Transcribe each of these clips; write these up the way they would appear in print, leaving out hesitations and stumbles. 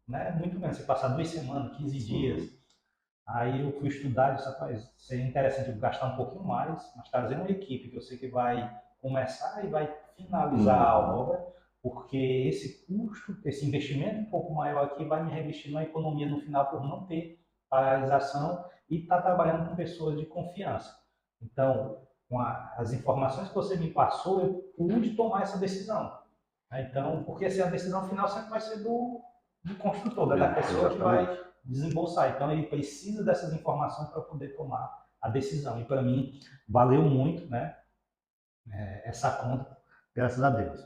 né? Muito menos, você passar 2 semanas, 15 dias. Sim. Aí eu fui estudar e disse, rapaz, seria interessante eu gastar um pouquinho mais, mas trazer uma equipe que eu sei que vai começar e vai finalizar a Uhum. obra, porque esse custo, esse investimento um pouco maior aqui vai me revestir na economia no final por não ter paralisação e estar trabalhando com pessoas de confiança. Então, com as informações que você me passou, eu pude tomar essa decisão. Então, porque assim, a decisão final sempre vai ser do construtor, da pessoa que vai Exatamente. desembolsar. Então, ele precisa dessas informações para poder tomar a decisão. E para mim, valeu muito, né, essa conta, graças a Deus.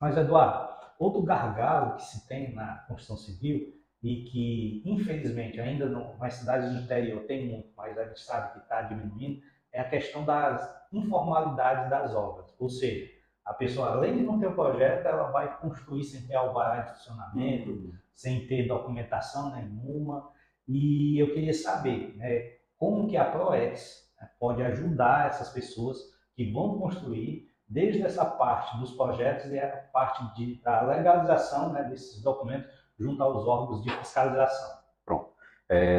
Mas, Eduardo, outro gargalo que se tem na construção civil e que, infelizmente, ainda não, nas cidades do interior tem muito, mas a gente sabe que está diminuindo, é a questão das informalidades das obras. Ou seja, a pessoa, além de não ter o projeto, ela vai construir sem ter alvará de funcionamento, Hum. sem ter documentação nenhuma. E eu queria saber, né, como que a ProEx, né, pode ajudar essas pessoas que vão construir desde essa parte dos projetos e a parte da legalização, né, desses documentos junto aos órgãos de fiscalização. Pronto.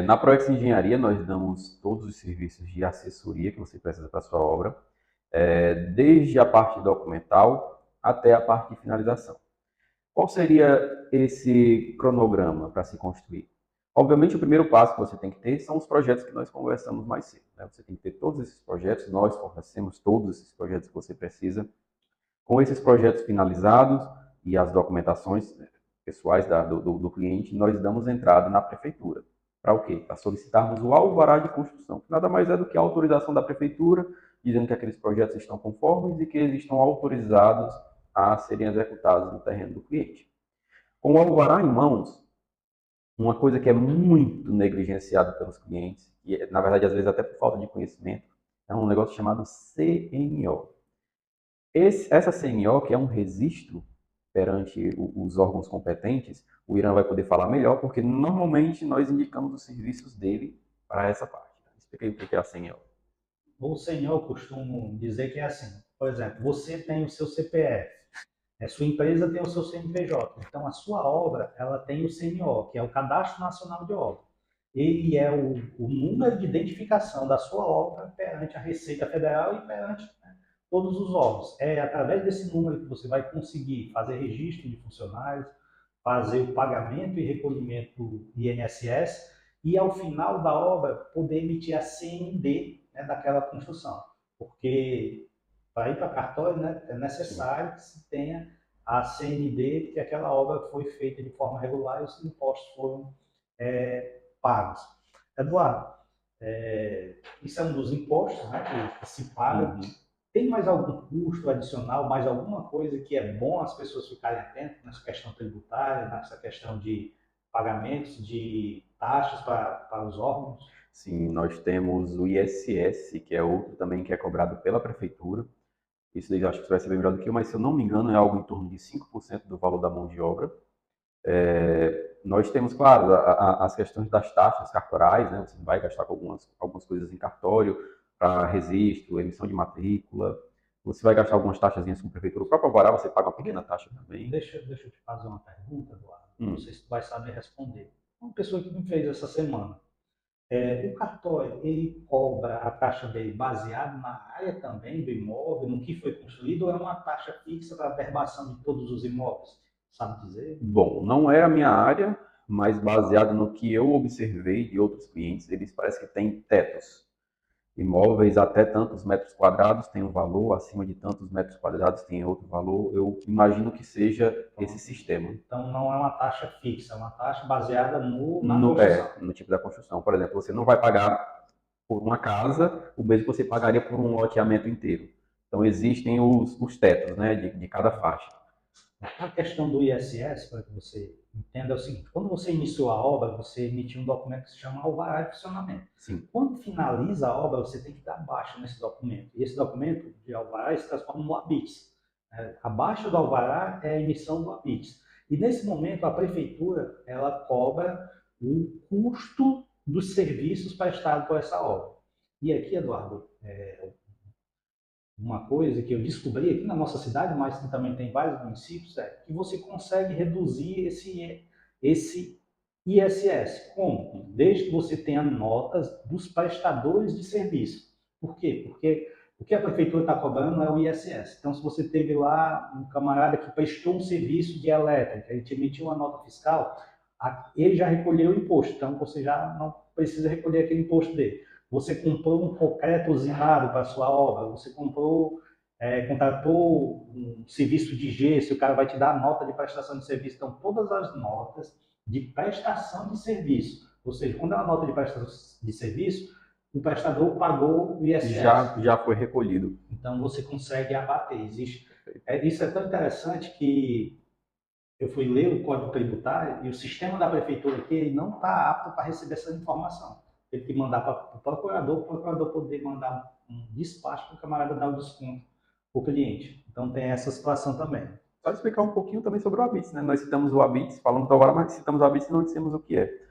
Na Proex Engenharia, nós damos todos os serviços de assessoria que você precisa para a sua obra, desde a parte documental até a parte de finalização. Qual seria esse cronograma para se construir? Obviamente, o primeiro passo que você tem que ter são os projetos que nós conversamos mais cedo, né? Você tem que ter todos esses projetos, nós fornecemos todos esses projetos que você precisa. Com esses projetos finalizados e as documentações, né, pessoais do cliente, nós damos entrada na prefeitura. Para o quê? Para solicitarmos o alvará de construção, que nada mais é do que a autorização da prefeitura, dizendo que aqueles projetos estão conformes e que eles estão autorizados a serem executados no terreno do cliente. Com o alvará em mãos, uma coisa que é muito negligenciada pelos clientes, e na verdade às vezes até por falta de conhecimento, é um negócio chamado CNO. Essa CNO, que é um registro perante os órgãos competentes, o Irã vai poder falar melhor, porque normalmente nós indicamos os serviços dele para essa parte. Explica aí o que é a CNO. O senhor, eu costumo dizer que é assim, por exemplo, você tem o seu CPF, a sua empresa tem o seu CNPJ, então a sua obra ela tem o CNO, que é o Cadastro Nacional de Obra. Ele é o número de identificação da sua obra perante a Receita Federal e perante, né, todos os órgãos. É através desse número que você vai conseguir fazer registro de funcionários, fazer o pagamento e recolhimento do INSS e, ao final da obra, poder emitir a CND, né, daquela construção. Porque para ir para cartório, né, é Sim. necessário que se tenha a CND que aquela obra foi feita de forma regular e os impostos foram pagos. Eduardo, isso é um dos impostos, né, que se paga. Uhum. Tem mais algum custo adicional, mais alguma coisa que é bom as pessoas ficarem atentas nessa questão tributária, nessa questão de pagamentos, de taxas para os órgãos? Sim, nós temos o ISS, que é outro também que é cobrado pela prefeitura. Isso daí eu acho que você vai saber melhor do que eu, mas se eu não me engano é algo em torno de 5% do valor da mão de obra. Nós temos, claro, as questões das taxas cartorais, né? Você vai gastar com algumas coisas em cartório, para registro, emissão de matrícula. Você vai gastar algumas taxazinhas com a prefeitura. O próprio alvará você paga uma pequena taxa também. Deixa eu te fazer uma pergunta, Eduardo. Não Hum. sei se tu vai saber responder. Uma pessoa que me fez essa semana. O cartório, ele cobra a taxa dele baseado na área também do imóvel, no que foi construído, ou é uma taxa fixa para a verbação de todos os imóveis? Sabe dizer? Bom, não é a minha área, mas baseado no que eu observei de outros clientes, eles parecem que têm tetos. Imóveis até tantos metros quadrados tem um valor, acima de tantos metros quadrados tem outro valor. Eu imagino que seja esse Pronto. sistema. Então não é uma taxa fixa, é uma taxa baseada na construção. No tipo da construção. Por exemplo, você não vai pagar por uma casa o mesmo que você pagaria por um loteamento inteiro. Então existem os tetos, né, de cada faixa. A questão do ISS, para que você entenda, é o seguinte: quando você iniciou a obra, você emitiu um documento que se chama alvará de funcionamento. Sim. Quando finaliza a obra, você tem que dar baixa nesse documento. E esse documento de alvará se transforma no ABITS. Abaixo do alvará é a emissão do ABITS. E nesse momento, a prefeitura ela cobra o custo dos serviços prestados por essa obra. E aqui, Eduardo, uma coisa que eu descobri aqui na nossa cidade, mas que também tem vários municípios, é que você consegue reduzir esse ISS, como? Desde que você tenha notas dos prestadores de serviço. Por quê? Porque o que a prefeitura está cobrando é o ISS. Então, se você teve lá um camarada que prestou um serviço de elétrica, ele te emitiu uma nota fiscal, ele já recolheu o imposto, então você já não precisa recolher aquele imposto dele. Você comprou um concreto usinado para a sua obra, você contratou um serviço de gesso, o cara vai te dar a nota de prestação de serviço. Então, todas as notas de prestação de serviço. Ou seja, quando é uma nota de prestação de serviço, o prestador pagou o ISS. Já foi recolhido. Então você consegue abater. Isso é tão interessante que eu fui ler o Código Tributário e o sistema da prefeitura aqui ele não está apto para receber essa informação. Tem que mandar para o procurador poder mandar um despacho para o camarada dar o desconto para o cliente. Então tem essa situação também. Só explicar um pouquinho também sobre o ABITS, né? Nós citamos o ABITS, falamos do alvará, mas citamos o ABITS e não dissemos o que é.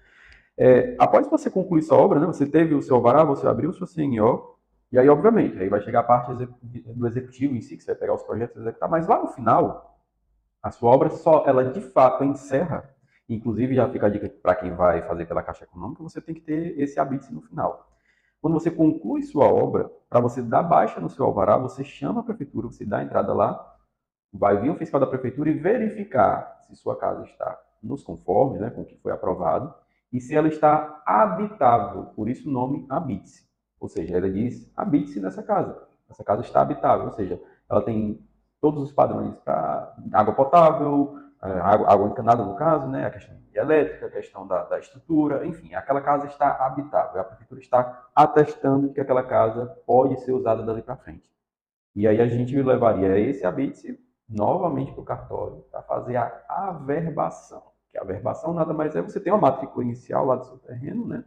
Após você concluir sua obra, né? Você teve o seu alvará, você abriu o seu CNO, e aí, obviamente, aí vai chegar a parte do executivo em si, que você vai pegar os projetos e executar, mas lá no final, a sua obra só, ela de fato encerra. Inclusive, já fica a dica para quem vai fazer pela Caixa Econômica, você tem que ter esse ABITS no final. Quando você conclui sua obra, para você dar baixa no seu alvará, você chama a prefeitura, você dá a entrada lá, vai vir um fiscal da prefeitura e verificar se sua casa está nos conformes, né, com o que foi aprovado, e se ela está habitável, por isso o nome habite-se. Ou seja, ela diz habite-se nessa casa. Essa casa está habitável, ou seja, ela tem todos os padrões para água potável, água encanada no caso, né, a questão elétrica, a questão da estrutura, enfim, aquela casa está habitável. A prefeitura está atestando que aquela casa pode ser usada dali para frente. E aí a gente levaria esse habite novamente para o cartório para fazer a averbação. Que a averbação nada mais é você tem uma matrícula inicial lá do seu terreno, né?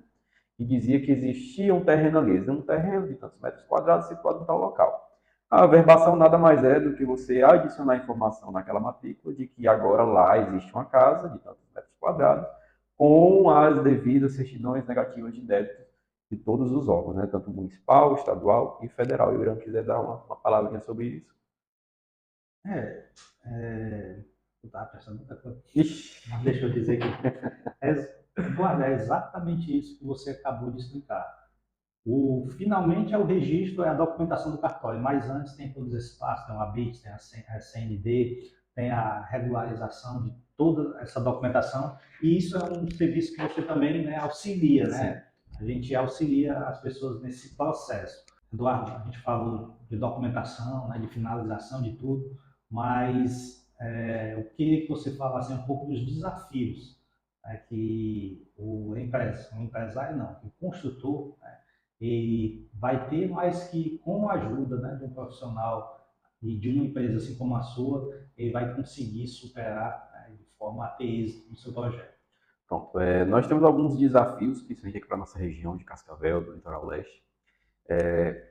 E dizia que existia um terreno ali, um terreno de tantos metros quadrados situado em tal local. A averbação nada mais é do que você adicionar informação naquela matrícula de que agora lá existe uma casa de tantos metros quadrados com as devidas certidões negativas de débito de todos os órgãos, né? Tanto municipal, estadual e federal. E o Irã quiser dar uma palavrinha sobre isso. Eu estava pensando muita coisa. Ixi. Deixa eu dizer que Eduardo, é exatamente isso que você acabou de explicar. Finalmente é o registro, é a documentação do cartório, mas antes tem todos esses passos, tem o ABIT, tem a CND, tem a regularização de toda essa documentação, e isso é um serviço que você também, né, auxilia, né? A gente auxilia as pessoas nesse processo. Eduardo, a gente falou de documentação, né, de finalização de tudo, mas eu queria que você falasse um pouco dos desafios, né, que o empresário não, o construtor, né, ele vai ter, mas que com a ajuda, né, de um profissional e de uma empresa assim como a sua, ele vai conseguir superar, né, de forma a ter êxito no seu projeto. Pronto, nós temos alguns desafios, principalmente aqui para a nossa região de Cascavel, do Litoral Leste.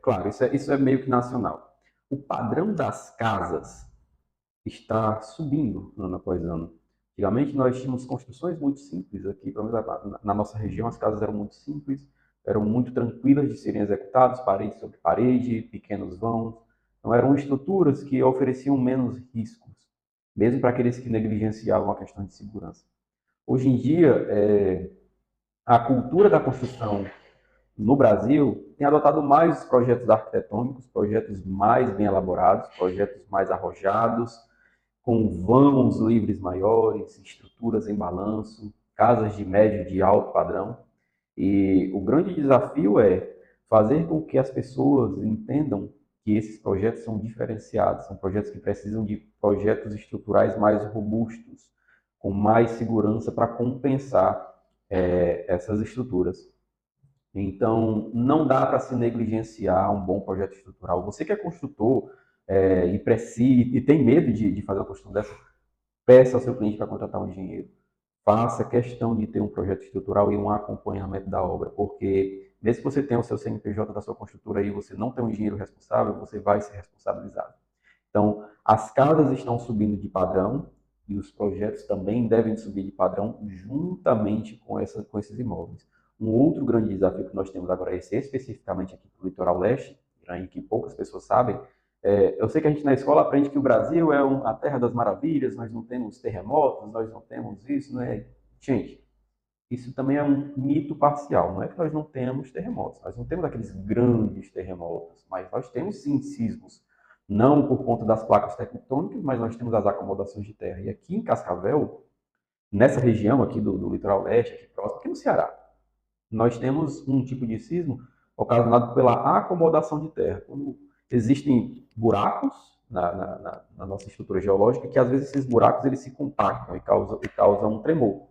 Claro, isso é meio que nacional. O padrão das casas está subindo ano após ano. Antigamente nós tínhamos construções muito simples aqui, pelo menos na nossa região as casas eram muito simples, eram muito tranquilas de serem executadas, parede sobre parede, pequenos vãos. Então eram estruturas que ofereciam menos riscos, mesmo para aqueles que negligenciavam a questão de segurança. Hoje em dia, a cultura da construção no Brasil tem adotado mais os projetos arquitetônicos, projetos mais bem elaborados, projetos mais arrojados, com vãos livres maiores, estruturas em balanço, casas de médio e de alto padrão. E o grande desafio é fazer com que as pessoas entendam que esses projetos são diferenciados, são projetos que precisam de projetos estruturais mais robustos, com mais segurança para compensar essas estruturas. Então, não dá para se negligenciar um bom projeto estrutural. Você que é construtor e tem medo de fazer uma construção dessa, peça ao seu cliente para contratar um engenheiro. Faça questão de ter um projeto estrutural e um acompanhamento da obra, porque mesmo que você tenha o seu CNPJ da sua construtora e você não tem um engenheiro responsável, você vai ser responsabilizado. Então, as casas estão subindo de padrão e os projetos também devem subir de padrão juntamente com esses imóveis. Um outro grande desafio que nós temos agora, esse especificamente aqui no Litoral Leste, em que poucas pessoas sabem, eu sei que a gente na escola aprende que o Brasil é a terra das maravilhas, nós não temos terremotos, nós não temos isso, né? Gente, isso também é um mito parcial. Não é que nós não temos terremotos, nós não temos aqueles grandes terremotos, mas nós temos sim sismos. Não por conta das placas tectônicas, mas nós temos as acomodações de terra. E aqui em Cascavel, nessa região aqui do litoral leste, aqui próximo, aqui no Ceará, nós temos um tipo de sismo ocasionado pela acomodação de terra. Quando existem buracos na nossa estrutura geológica, que às vezes esses buracos eles se compactam e causam um tremor.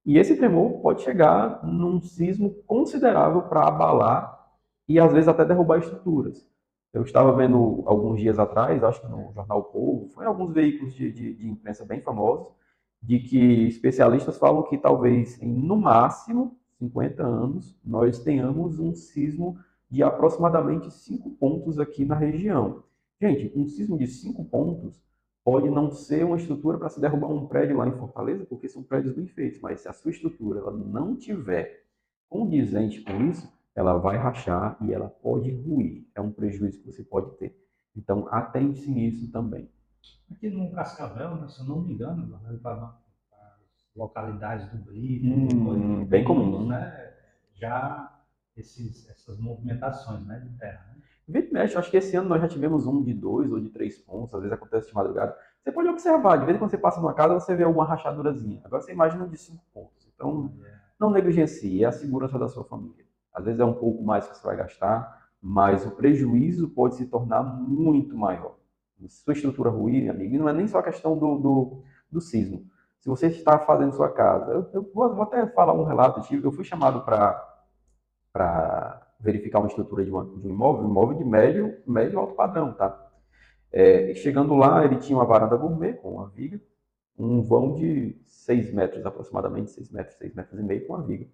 E esse tremor pode chegar num sismo considerável para abalar e às vezes até derrubar estruturas. Eu estava vendo alguns dias atrás, acho que no Jornal o Povo, foi em alguns veículos de imprensa bem famosos, de que especialistas falam que talvez no máximo 50 anos nós tenhamos um sismo de aproximadamente 5 pontos aqui na região. Gente, um sismo de 5 pontos pode não ser uma estrutura para se derrubar um prédio lá em Fortaleza, porque são prédios bem feitos, mas se a sua estrutura ela não tiver condizente com isso, ela vai rachar e ela pode ruir. É um prejuízo que você pode ter. Então, atente-se nisso também. Aqui no Cascavel, né, se eu não me engano, para as localidades do Brito, Bem tem muitos, comum. né, já essas movimentações, né, de terra. Né? Vira e mexe, acho que esse ano nós já tivemos um de 2 ou de 3 pontos, às vezes acontece de madrugada. Você pode observar, de vez em quando você passa numa casa, você vê alguma rachadurazinha. Agora você imagina um de 5 pontos. Então, não negligencie, é a segurança da sua família. Às vezes é um pouco mais que você vai gastar, mas o prejuízo pode se tornar muito maior. Se sua estrutura ruir, amigo, e não é nem só a questão do sismo. Se você está fazendo sua casa, eu vou até falar um relato, eu fui chamado para verificar uma estrutura de um imóvel de médio alto padrão, tá? Chegando lá, ele tinha uma varanda gourmet com uma viga, um vão de 6 metros aproximadamente, 6 metros, 6 metros e meio com uma viga.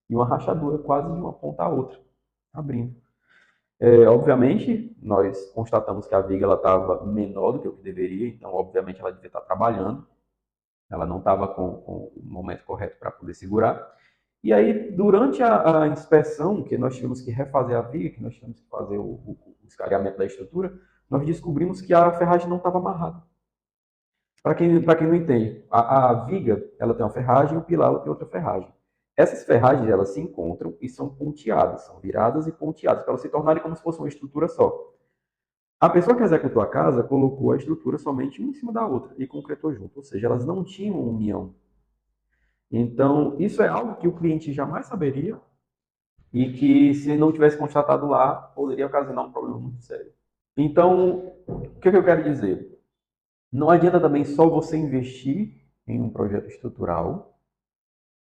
E uma rachadura quase de uma ponta a outra, abrindo. Obviamente, nós constatamos que a viga estava menor do que o que deveria, então, obviamente, ela devia estar trabalhando, ela não estava com o momento correto para poder segurar. E aí, durante a inspeção, que nós tivemos que refazer a viga, que nós tivemos que fazer o escaneamento da estrutura, nós descobrimos que a ferragem não estava amarrada. Para quem não entende, a viga ela tem uma ferragem e o pilar ela tem outra ferragem. Essas ferragens elas se encontram e são ponteadas, são viradas e ponteadas, para elas se tornarem como se fosse uma estrutura só. A pessoa que executou a casa colocou a estrutura somente uma em cima da outra e concretou junto, ou seja, elas não tinham união. Então, isso é algo que o cliente jamais saberia e que, se não tivesse constatado lá, poderia ocasionar um problema muito sério. Então, o que eu quero dizer? Não adianta também só você investir em um projeto estrutural,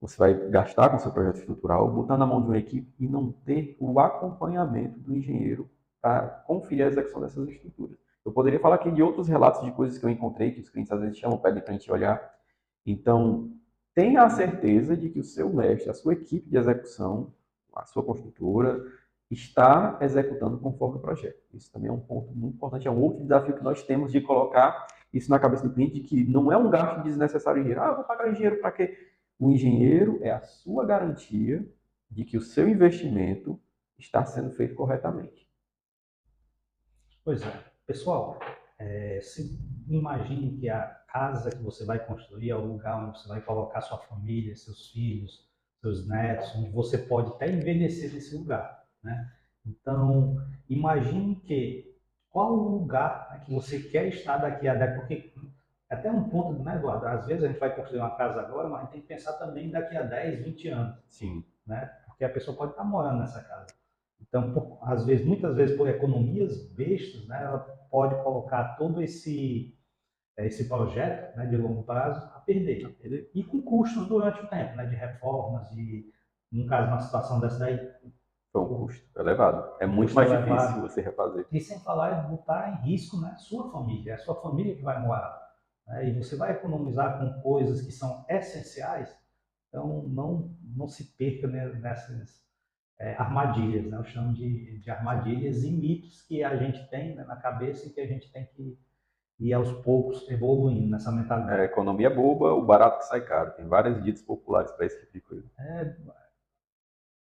você vai gastar com seu projeto estrutural, botar na mão de uma equipe e não ter o acompanhamento do engenheiro para conferir a execução dessas estruturas. Eu poderia falar aqui de outros relatos de coisas que eu encontrei, que os clientes às vezes chamam, pedem para a gente olhar. Então, tenha a certeza de que o seu mestre, a sua equipe de execução, a sua construtora, está executando conforme o projeto. Isso também é um ponto muito importante, é um outro desafio que nós temos de colocar isso na cabeça do cliente, de que não é um gasto desnecessário em dinheiro. Ah, eu vou pagar engenheiro para quê? O engenheiro é a sua garantia de que o seu investimento está sendo feito corretamente. Pois é. Pessoal, imagine que a casa que você vai construir é o lugar onde você vai colocar sua família, seus filhos, seus netos, onde você pode até envelhecer nesse lugar, né? Então, imagine que qual o lugar, né, que você quer estar daqui a 10, porque até um ponto, né, Eduardo? Às vezes a gente vai construir uma casa agora, mas a gente tem que pensar também daqui a 10, 20 anos, Sim. né? Porque a pessoa pode estar morando nessa casa. Então, às vezes, muitas vezes por economias bestas, né, ela pode colocar todo esse projeto, né, de longo prazo a perder. E com custos durante o tempo, né, de reformas, no caso, uma situação dessa daí, Foi um custo elevado. É um muito custo mais difícil elevado. você refazer. E sem falar de botar em risco, né, sua família, é a sua família que vai morar. Né, e você vai economizar com coisas que são essenciais, então não se perca, né, nessas armadilhas, né? Eu chamo de armadilhas e mitos que a gente tem, né, na cabeça e que a gente tem que ir aos poucos evoluindo nessa mentalidade. Economia boba, o barato que sai caro. Tem vários ditos populares para esse tipo de coisa. É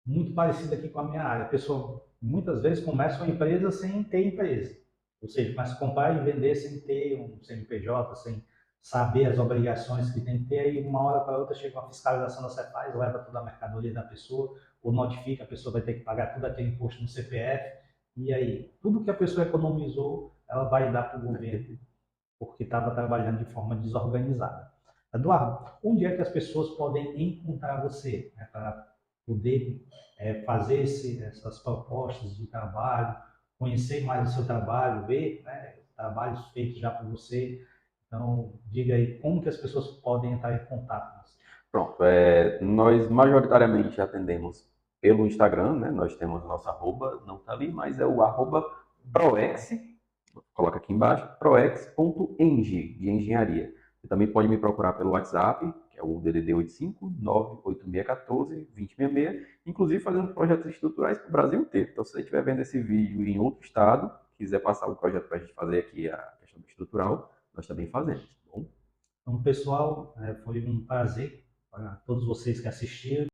muito parecido aqui com a minha área. A pessoa muitas vezes começa uma empresa sem ter empresa. Ou seja, começa a comprar e vender sem ter um CNPJ, sem saber as obrigações que tem que ter, aí uma hora para outra chega uma fiscalização da Cefaz, leva toda a mercadoria da pessoa, ou notifica, a pessoa vai ter que pagar todo aquele imposto no CPF, e aí tudo que a pessoa economizou, ela vai dar para o governo, porque estava trabalhando de forma desorganizada. Eduardo, onde é que as pessoas podem encontrar você, né, para poder fazer essas propostas de trabalho, conhecer mais o seu trabalho, ver, né, trabalhos feitos já por você? Então, diga aí como que as pessoas podem entrar em contato com você. Pronto, nós majoritariamente atendemos pelo Instagram, né? Nós temos nosso arroba, não está ali, mas é o arroba proex, coloca aqui embaixo, proex.eng, de engenharia. Você também pode me procurar pelo WhatsApp, que é o DDD 85 98614 2066, inclusive fazendo projetos estruturais para o Brasil inteiro. Então, se você estiver vendo esse vídeo em outro estado, quiser passar o projeto para a gente fazer aqui a questão estrutural, nós também fazemos, tá bom? Então, pessoal, foi um prazer para todos vocês que assistiram.